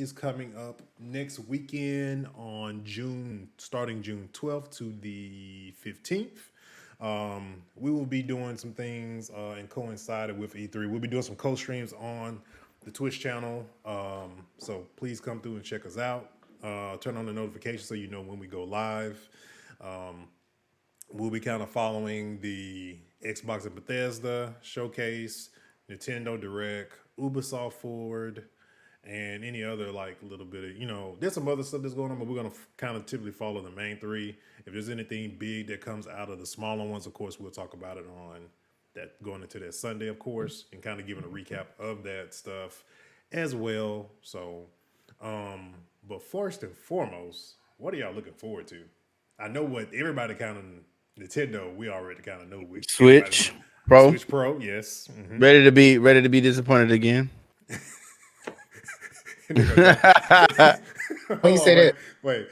is coming up next weekend on starting June 12th to the 15th. We will be doing some things and coincided with E3. We'll be doing some co-streams on the Twitch channel. So please come through and check us out. Turn on the notifications so you know when we go live. We'll be kind of following the Xbox and Bethesda showcase, Nintendo Direct, Ubisoft Forward, and any other like little bit of there's some other stuff that's going on, but we're gonna kind of typically follow the main three. If there's anything big that comes out of the smaller ones, of course we'll talk about it on that going into that Sunday, of course, and kind of giving a recap of that stuff as well. So, but first and foremost, what are y'all looking forward to? I know what everybody kind of Nintendo. We already kind of know what everybody. Switch Pro. Switch Pro, yes. Mm-hmm. Ready to be disappointed again. When you say that, wait.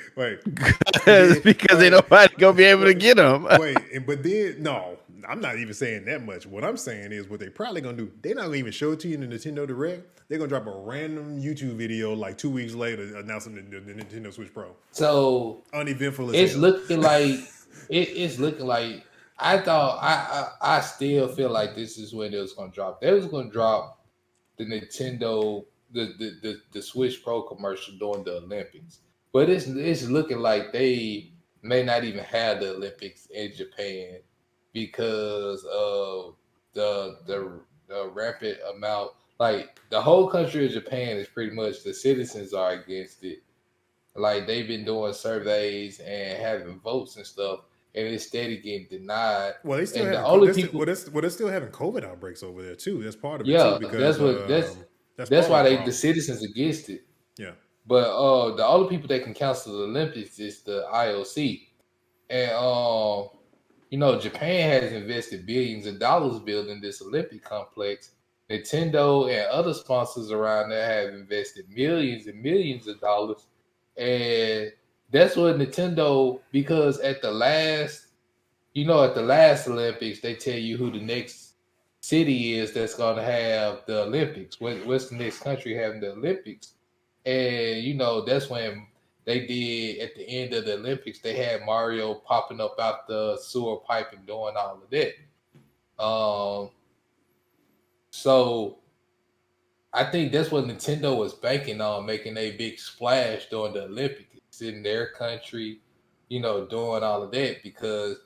It's because ain't nobody gonna be able to get them. But then no, I'm not even saying that much. What I'm saying is what they probably gonna do. They're not gonna even show it to you in the Nintendo Direct. They're gonna drop a random YouTube video like 2 weeks later announcing the Nintendo Switch Pro. So uneventful. It's looking like it's looking like I thought. I still feel like this is when it was gonna drop. They was gonna drop the Nintendo the Switch Pro commercial during the Olympics, but it's looking like they may not even have the Olympics in Japan because of the rapid amount. Like the whole country of Japan is pretty much the citizens are against it. Like they've been doing surveys and having votes and stuff, and it's steady getting denied. Well, they still and having the only people, they're still having COVID outbreaks over there too. That's part of it yeah, too, because that's why the citizens against it. Yeah. But the only people that can cancel the Olympics is the IOC, and Japan has invested billions of dollars building this Olympic complex. Nintendo and other sponsors around there have invested millions and millions of dollars. And that's what Nintendo, because at the last Olympics, they tell you who the next city is that's going to have the Olympics. What's the next country having the Olympics? And, that's when they did, at the end of the Olympics, they had Mario popping up out the sewer pipe and doing all of that. So I think that's what Nintendo was banking on, making a big splash during the Olympics in their country, doing all of that because,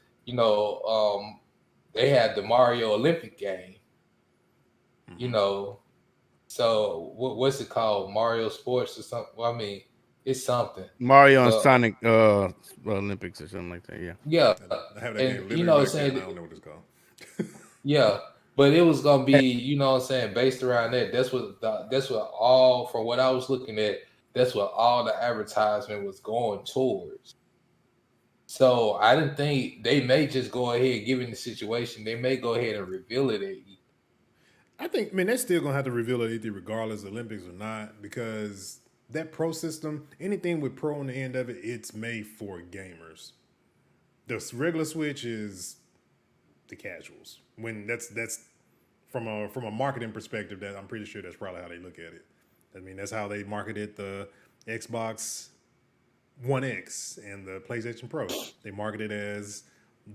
they had the Mario Olympic game, So what's it called? Mario Sports or something? Well, I mean, it's something. Mario and Sonic Olympics or something like that. Yeah. Yeah. I have that game literally right there, and I don't know what it's called. Yeah. But it was gonna be, based around that. That's what all from what I was looking at, that's what all the advertisement was going towards. So I didn't think they may just go ahead, given the situation, they may go ahead and reveal it at E3. I think, they're still gonna have to reveal it either regardless Olympics or not, because that pro system, anything with pro on the end of it, it's made for gamers. The regular Switch is the casuals. When that's from a marketing perspective, that I'm pretty sure that's probably how they look at it. That's how they marketed the Xbox One X and the PlayStation Pro. They marketed as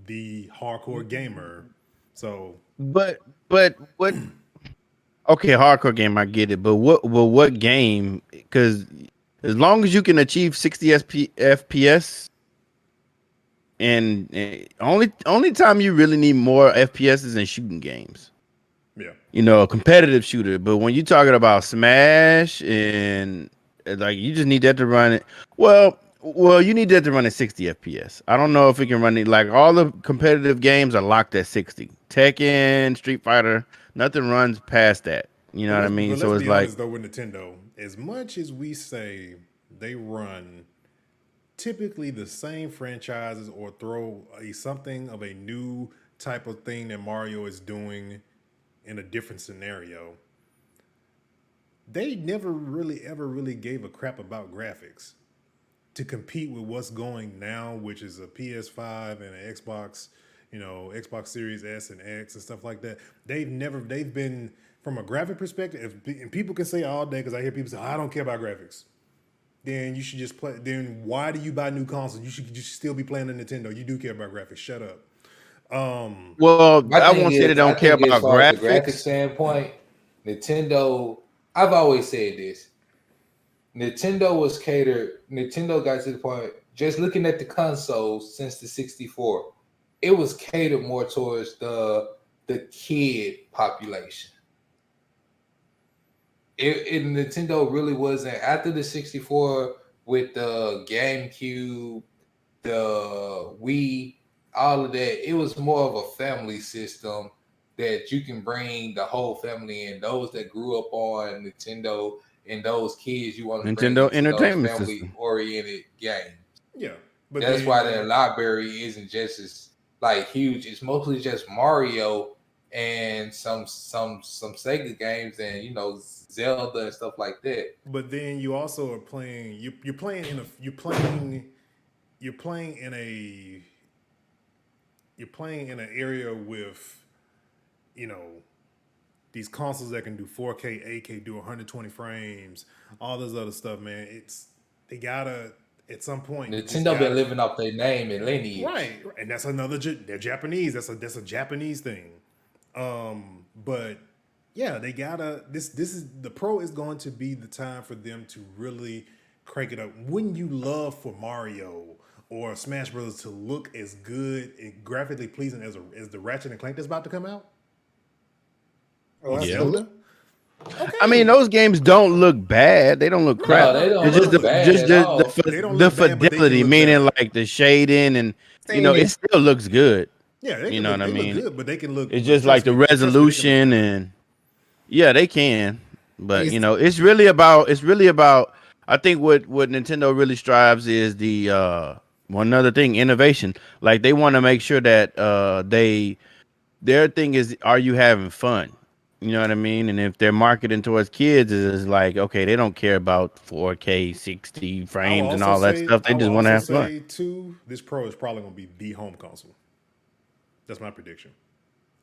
the hardcore gamer. So, but what? Okay, hardcore game, I get it. But what game? Because as long as you can achieve 60 FPS, and only time you really need more FPS is in shooting games. Yeah. A competitive shooter. But when you're talking about Smash and like you just need that to run it. Well, you need that to run at 60 FPS. I don't know if it can run it. Like all the competitive games are locked at 60. Tekken, Street Fighter, nothing runs past that. You know what I mean? But so let's it's be like, honest, though, with Nintendo, as much as we say they run typically the same franchises or throw something of a new type of thing that Mario is doing in a different scenario, they never really ever really gave a crap about graphics to compete with what's going now, which is a PS5 and an Xbox, Xbox Series S and X and stuff like that. They've been, from a graphic perspective, and people can say all day, because I hear people say, I don't care about graphics. then you should just play. Then why do you buy new consoles? You should still be playing the Nintendo. You do care about graphics. Shut up. Well, My I thing won't say they is, I don't care think as about far as the graphics graphics. standpoint, Nintendo. I've always said this. Nintendo got to the point, just looking at the consoles since the 64, it was catered more towards the kid population. Nintendo really wasn't, after the 64 with the GameCube, the Wii, all of that, it was more of a family system that you can bring the whole family in. Those that grew up on Nintendo and those kids you want to bring Nintendo into those Entertainment family System. oriented games. Yeah, but That's why then their library isn't just as like huge. It's mostly just Mario and some Sega games and Zelda and stuff like that. but then you also are playing. You're playing in a. You're playing in a. You're playing in an area with, you know, these consoles that can do 4K, 8K, do 120 frames, all this other stuff, man. They gotta at some point. You just Nintendo been gotta, living up their name and lineage. right, and that's another. They're Japanese. That's a Japanese thing. But yeah, they gotta. This is the Pro is going to be the time for them to really crank it up. Wouldn't you love for Mario or Smash Brothers to look as good and graphically pleasing as the Ratchet and Clank that's about to come out? Or Yeah. Zelda? Okay. I mean, those games don't look bad. They don't look crap. they don't It's look just bad at all. They don't the look bad, but they can fidelity, look meaning better. like the shading and it still looks good. Yeah, they You can know look, what I they mean? look good, but they can look. It's but just like trust the me, trust me, they can look resolution better. and yeah, they can. But it's really about I think what Nintendo really strives is the one other thing, innovation. Like they want to make sure that their thing is, are you having fun? You know what I mean? And if they're marketing towards kids, is like, okay, they don't care about 4K 60 frames and all that stuff. I They will just want to also have fun. say too, this Pro is probably going to be the home console. That's my prediction.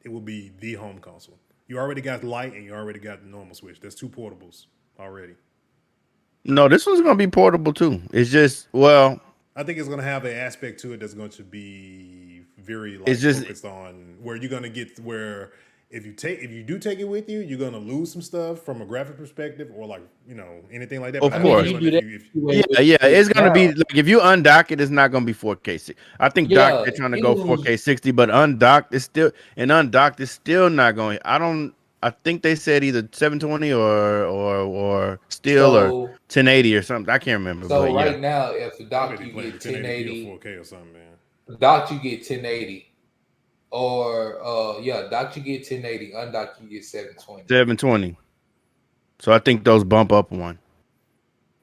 It will be the home console. You already got Lite and you already got the normal Switch. There's two portables already. No, this one's gonna be portable too. It's just I think it's going to have an aspect to it that's going to be very it's like just focused on where you're going to get where if you do take it with you, you're going to lose some stuff from a graphic perspective or like anything like that. of But I course. think you do that Yeah, it's gonna now. be like if you undock it, it's not gonna be 4K. I think dock Yeah, they're trying to you go lose 4K 60, but undocked is still not going. I think they said either 720 or still or so 1080 or something. I can't remember, but yeah. right now if the I dock bet he you playing get 1080p 1080, or 4K or something, man. dock you get 1080. Or dock you get 1080, undock you get 720. 720. So I think those bump up one.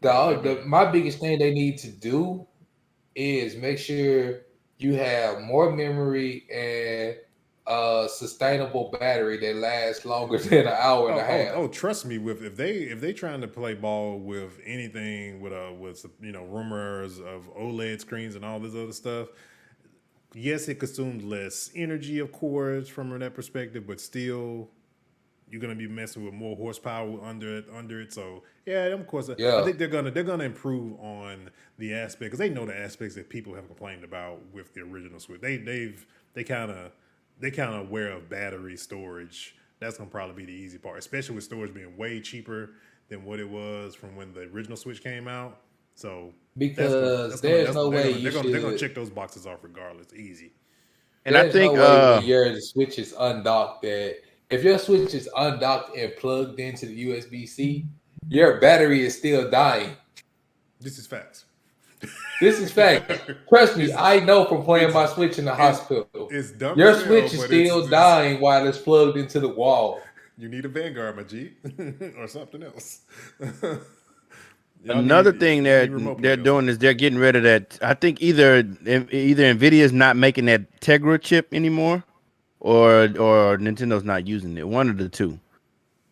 My biggest thing they need to do is make sure you have more memory and a sustainable battery that lasts longer than an hour and a half. Trust me, if they trying to play ball with anything with rumors of OLED screens and all this other stuff, yes, it consumes less energy, of course, from that perspective, but still, you're gonna be messing with more horsepower under it. So yeah, of course, I think they're gonna improve on the aspect because they know the aspects that people have complained about with the original Switch. They kind of aware of battery storage. That's gonna probably be the easy part, especially with storage being way cheaper than what it was from when the original Switch came out. So Because there's no way they're gonna check those boxes off regardless. Easy. And I There's think no way when your Switch is undocked that if your Switch is undocked and plugged into the USB-C, your battery is still dying. This is facts. This is fact. Trust me, I know from playing my Switch in the hospital. It's dumb. Your Switch is still dying while it's plugged into the wall. You need a Vanguard, my G, or something else. Another thing they're doing is they're getting rid of that. I think either Nvidia is not making that Tegra chip anymore, or Nintendo's not using it. One of the two.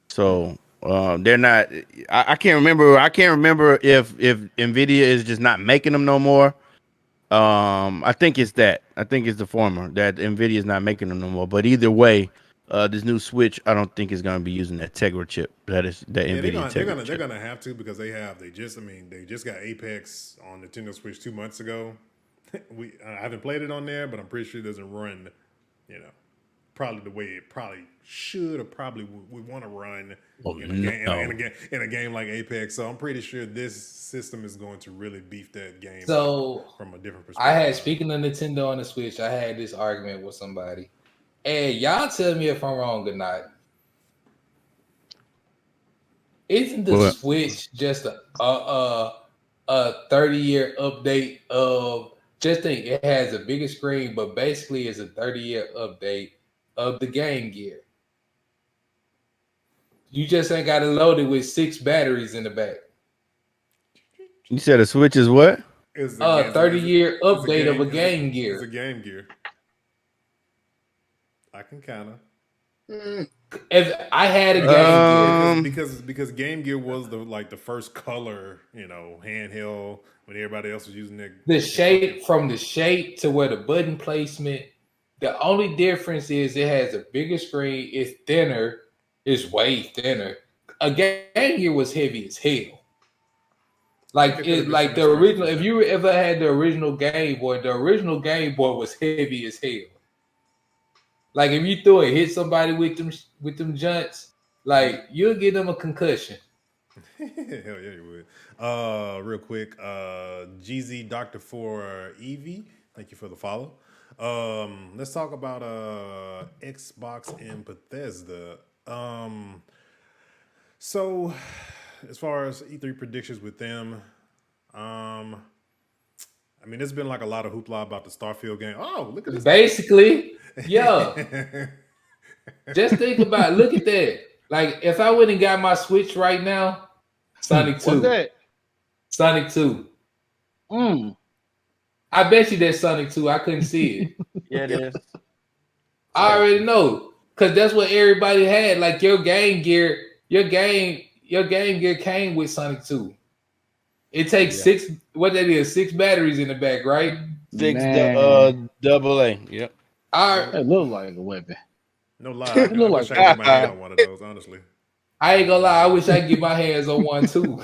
So they're not. I can't remember. I can't remember if Nvidia is just not making them no more. I think it's that. I think it's the former that Nvidia is not making them no more. But either way, this new Switch, I don't think is going to be using that Tegra chip. That Yeah, NVIDIA Tegra they're chip. gonna have to because they just got Apex on Nintendo Switch 2 months ago. I haven't played it on there, but I'm pretty sure it doesn't run, you know, probably the way it probably should or probably would want to run Oh, in a game no. in a game like Apex. So I'm pretty sure this system is going to really beef that game up So from a different I had, perspective. speaking of Nintendo on the Switch, I had this argument with somebody. And y'all tell me if I'm wrong or not. Isn't the What? Switch just a 30-year update of, just think it has a bigger screen, but basically it's a 30-year update of the Game Gear. You just ain't got to load it with 6 batteries in the back. You said a Switch is what? It's A 30-year update of a Game It's Gear. a Game Gear. I can kind of. If I had a Game Gear, Because Game Gear was the first color, handheld when everybody else was using it. the shape, from the shape to where the button placement, the only difference is it has a bigger screen, it's thinner, it's way thinner. A Game Gear was heavy as hell. Like the original. If you ever had the original Game Boy was heavy as hell. Like if you threw it, hit somebody with them junts, like you'll give them a concussion. Hell yeah, you would. Real quick, GZ Doctor for Evie. Thank you for the follow. Let's talk about Xbox and Bethesda. So as far as E3 predictions with them, I mean, there's been like a lot of hoopla about the Starfield game. Oh, look at this. Basically, yeah. Just think about it. Look at that. Like if I went and got my Switch right now, Sonic 2. What's that? Sonic 2. I bet you that's Sonic 2. I couldn't see it. Yeah, it is. I already know. Cause that's what everybody had. Like your Game Gear came with Sonic 2. It takes 6 batteries in the back, right? 6 Man. AA. Yep. That look like a weapon. No lie, I wish I could get my hand on one of those, honestly. I ain't gonna lie, I wish I could get my hands on one too.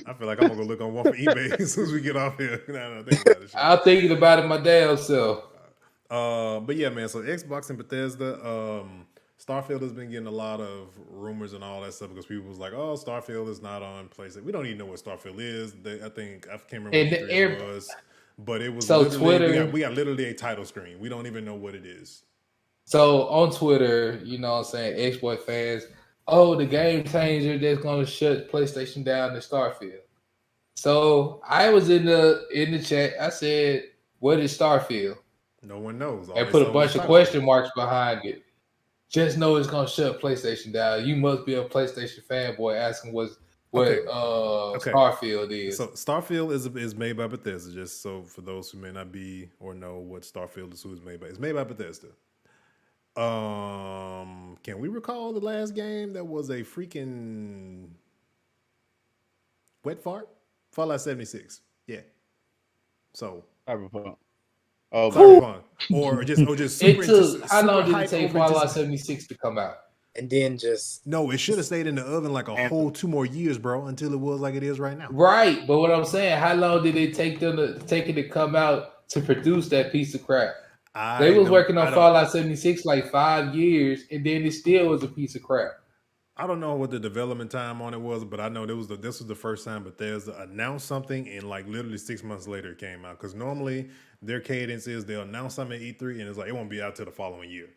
I feel like I'm gonna go look on one for eBay as soon as we get off here. No, think about it. I'm thinking about it my damn self. But yeah, man. So Xbox and Bethesda, Starfield has been getting a lot of rumors and all that stuff because people was like, "Oh, Starfield is not on PlayStation." We don't even know what Starfield is. I can't remember what it was, but it was. So Twitter, we got literally a title screen. We don't even know what it is. So on Twitter, you know what I'm saying, X-Boy fans, oh, the game changer that's gonna shut PlayStation down to Starfield. So I was in the chat. I said, "What is Starfield?" No one knows. And put a bunch of question marks behind it. Just know it's gonna shut PlayStation down. You must be a PlayStation fanboy asking what Starfield is. So Starfield is made by Bethesda. Just so for those who may not be or know what Starfield is, who is made by, it's made by Bethesda. Can we recall the last game that was a freaking wet fart? Fallout 76. Yeah. So Cyberpunk. Oh, Cyberpunk. Or just super. It took how long did it take Fallout 76 to come out? And then no, it should have stayed in the oven like a whole 2 more years, bro, until it was like it is right now. Right, but what I'm saying, how long did it take them to come out to produce that piece of crap? They was working on Fallout 76 like 5 years, and then it still was a piece of crap. I don't know what the development time on it was, but I know this was the first time Bethesda announced something, and like literally 6 months later it came out. Because normally their cadence is they'll announce something at E3, and it's like it won't be out till the following year.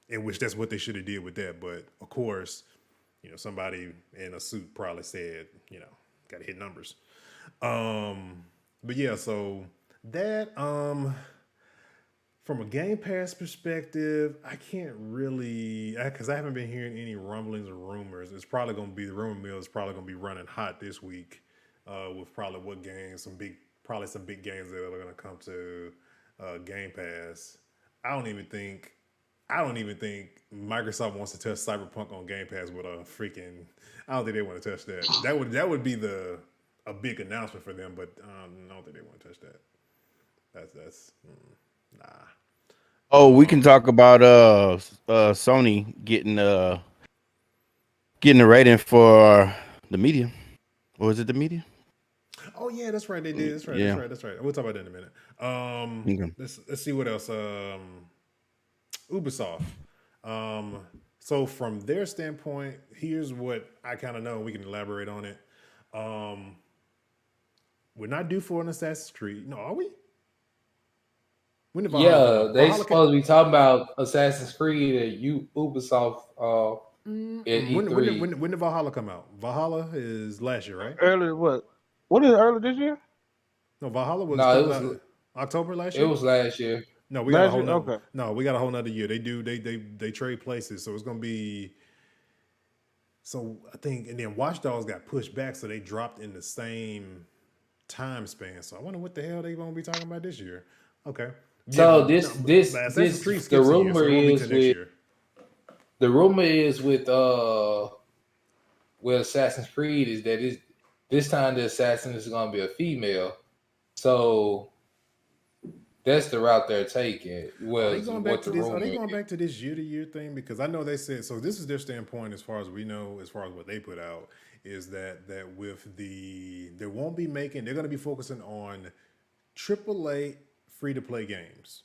In which that's what they should have did with that. But of course, somebody in a suit probably said, got to hit numbers. But yeah, so that from a Game Pass perspective, I can't really, because I haven't been hearing any rumblings or rumors. It's probably going to be, the rumor mill is probably going to be running hot this week with probably what games, some big games that are going to come to Game Pass. I don't even think Microsoft wants to touch Cyberpunk on Game Pass with a freaking, I don't think they want to touch that. That would be a big announcement for them, but I don't think they want to touch that. That's nah. Oh, we can talk about Sony getting a rating for the media. Or is it the media? Oh yeah, that's right. They did. That's right. That's Yeah. right. That's right. We'll talk about that in a minute. Okay. Let's see what else. Ubisoft. Um, so from their standpoint, here's what I kind of know. We can elaborate on it. Um, we're not due for an Assassin's Creed. No, are we? When did Valhalla come Yeah, out? they Valhalla came. supposed to be talking about Assassin's Creed at Ubisoft at E3. When did Valhalla come out? Valhalla is last year, right? Early what? What is early this year? No, Valhalla was No, comes out October last it year. was last year. No, we got a Last whole year? nother. Okay. No, we got a whole nother year. They trade places, so it's gonna be. So I think, and then Watch Dogs got pushed back, so they dropped in the same time span. So I wonder what the hell they gonna be talking about this year. Okay. Yeah, So but no, but Assassin's Creed the skips a year, so rumor it won't be till is next with year. with Assassin's Creed is that this time the assassin is gonna be a female. So that's the route they're taking. Are they Was going back what to the this? Are rumor they is. going back to this year-to-year thing? Because I know they said so. This is their standpoint, as far as we know, as far as what they put out, is that with they won't be making. They're going to be focusing on AAA free-to-play games,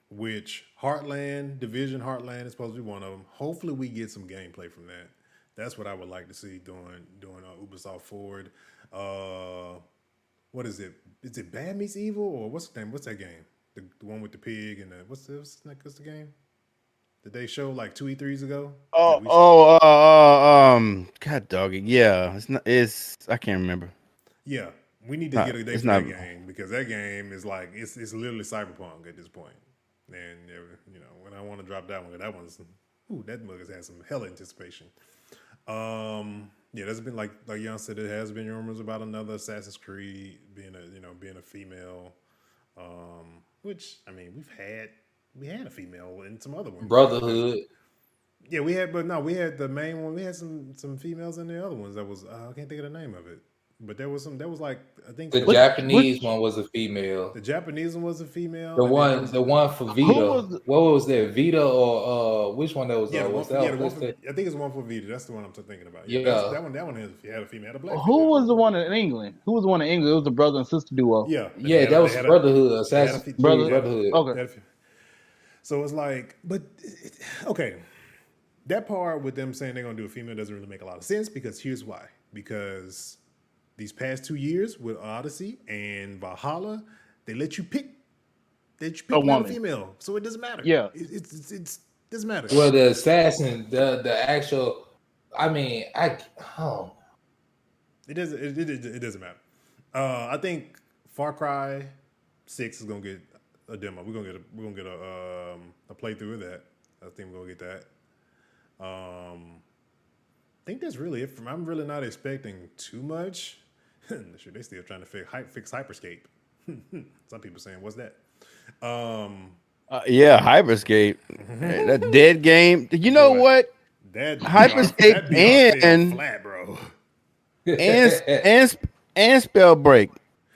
which Division Heartland is supposed to be one of them. Hopefully, we get some gameplay from that. That's what I would like to see doing Ubisoft Forward. What is it? Is it Bad Meets Evil or what's the name? What's that game? The one with the pig and the what's the game? Did they show like 2 E3s ago? That we God dog it. Yeah, it's not. It's I can't remember. Yeah, we need to Not, get a day it's for not. that game because that game is like it's literally cyberpunk at this point. And when I want to drop that one's that mug has had some hella anticipation. Yeah, there's been like Jan said, there has been rumors about another Assassin's Creed being a female. Which I mean we had a female in some other ones. Brotherhood. Yeah, we had, but no, we had the main one. We had some females in the other ones. That was I can't think of the name of it, but there was some. That was like I think The Japanese one was a female. the Japanese one was a female. The and then there one was, for Who Vita. was What was that? Vita or which one that was? the one What's for, that? yeah, the one What's for, that? I think it's one for Vita. That's the one I'm thinking about. Yeah, Yeah. that one had a female, had a black who female. was the one in England? Who was the one in England? It was the brother and sister duo. Yeah, Yeah, that was Brotherhood. Assassin's Creed Brother- Brotherhood. Okay. So it's like, but okay, that part with them saying they're gonna do a female doesn't really make a lot of sense because here's why. Because these past 2 years with Odyssey and Valhalla, they let you pick male or woman. female, so it doesn't matter. Yeah. It doesn't matter. Well, the assassin, the actual, I mean, It doesn't matter. I think Far Cry 6 is gonna get a demo. We're gonna get a playthrough of that. I think we're gonna get that. I think that's really it. I'm really not expecting too much. Sure, they still trying to fix Hyperscape. Some people saying, "What's that?" Yeah, Hyperscape. That dead game. You know Boy, what? That Hyperscape fell flat, bro. and Spellbreak.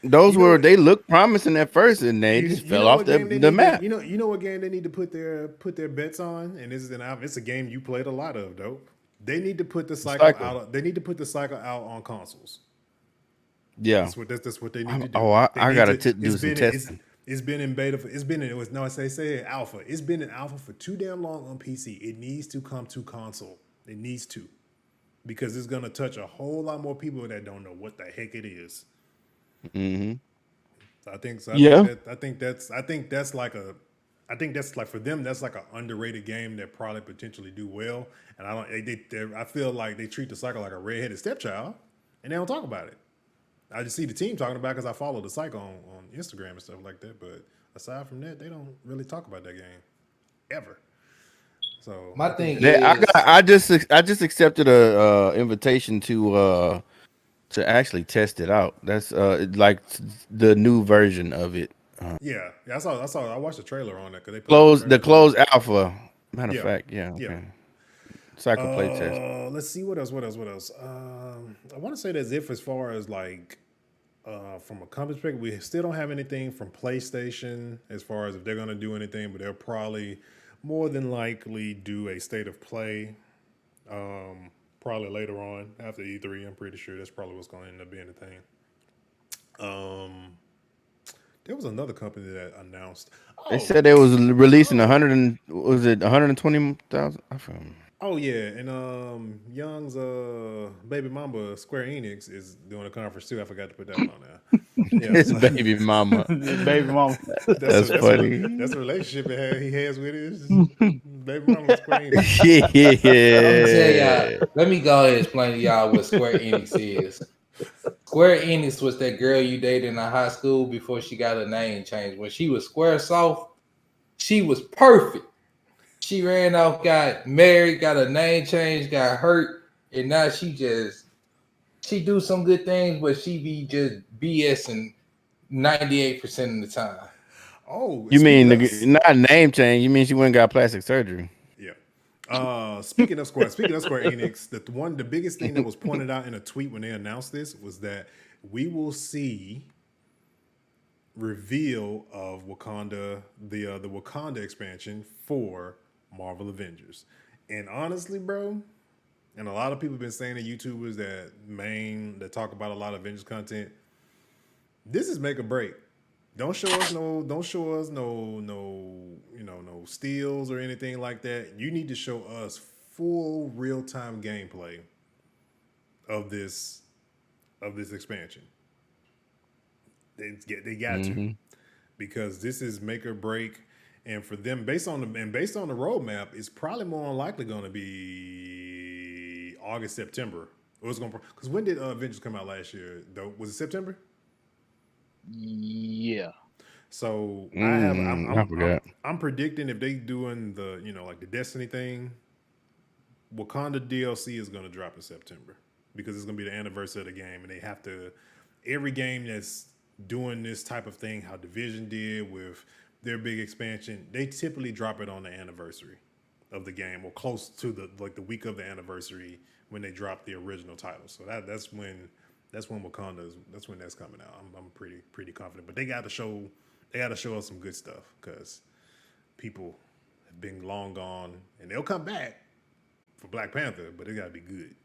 Those they looked promising at first, and they just fell off the map. You know what game they need to put their bets on, and it's a game you played a lot of, though. They need to put the cycle out. They need to put the cycle out on consoles. Yeah, that's what they need to do. I gotta do some testing. It's been in beta. Say alpha. It's been in alpha for too damn long on PC. It needs to come to console. It needs to, because it's gonna touch a whole lot more people that don't know what the heck it is. Mm-hmm. I think that's like for them, that's like an underrated game that probably potentially do well. And I feel like they treat the cycle like a redheaded stepchild, and they don't talk about it. I just see the team talking about it because I follow the cycle on Instagram and stuff like that. But aside from that, they don't really talk about that game ever. So my thing is, I just accepted a invitation to actually test it out. That's like the new version of it. yeah, I watched the trailer on it because they put closed alpha. Matter of Yeah. fact, yeah. Yeah. Okay. Cycle play test. Let's see what else. I want to say that's it as far as like from a company perspective, we still don't have anything from PlayStation as far as if they're going to do anything, but they'll probably more than likely do a state of play probably later on after E3. I'm pretty sure that's probably what's going to end up being the thing. There was another company that announced. They said they was releasing 120,000? I forgot. Oh yeah, and Young's baby mama Square Enix is doing a conference too. I forgot to put that one on there. Yeah, His so baby mama. Baby mama. That's funny. That's a relationship he has with his baby mama Square Enix. I'm gonna tell Yeah. y'all. Let me go ahead and explain to y'all what Square Enix is. Square Enix was that girl you dated in high school before she got her name changed. When she was Square Soft, she was perfect. She ran off, got married, got her name changed, got hurt, and now she do some good things, but she be just BSing 98% of the time. Oh, You mean speaking not name change? You mean she went and got plastic surgery? yeah. Speaking of Square Enix, the biggest thing that was pointed out in a tweet when they announced this was that we will see reveal of Wakanda, the Wakanda expansion for Marvel Avengers. And honestly, bro, and a lot of people have been saying to YouTubers that talk about a lot of Avengers content, this is make or break. Don't show us no steals or anything like that. You need to show us full real-time gameplay of this expansion. They got to, because this is make or break, and for them based on the roadmap, it's probably more than likely going to be August, September. Because when did Avengers come out last year? Though, was it September? Yeah. So I forgot. I'm predicting if they doing the like the Destiny thing, Wakanda DLC is going to drop in September because it's going to be the anniversary of the game, and they have to every game that's doing this type of thing, how Division did with their big expansion, they typically drop it on the anniversary of the game or close to the week of the anniversary when they drop the original title. So that's when Wakanda that's when that's coming out. I'm pretty confident, but they got to show us some good stuff because people have been long gone, and they'll come back for Black Panther, but it got to be good.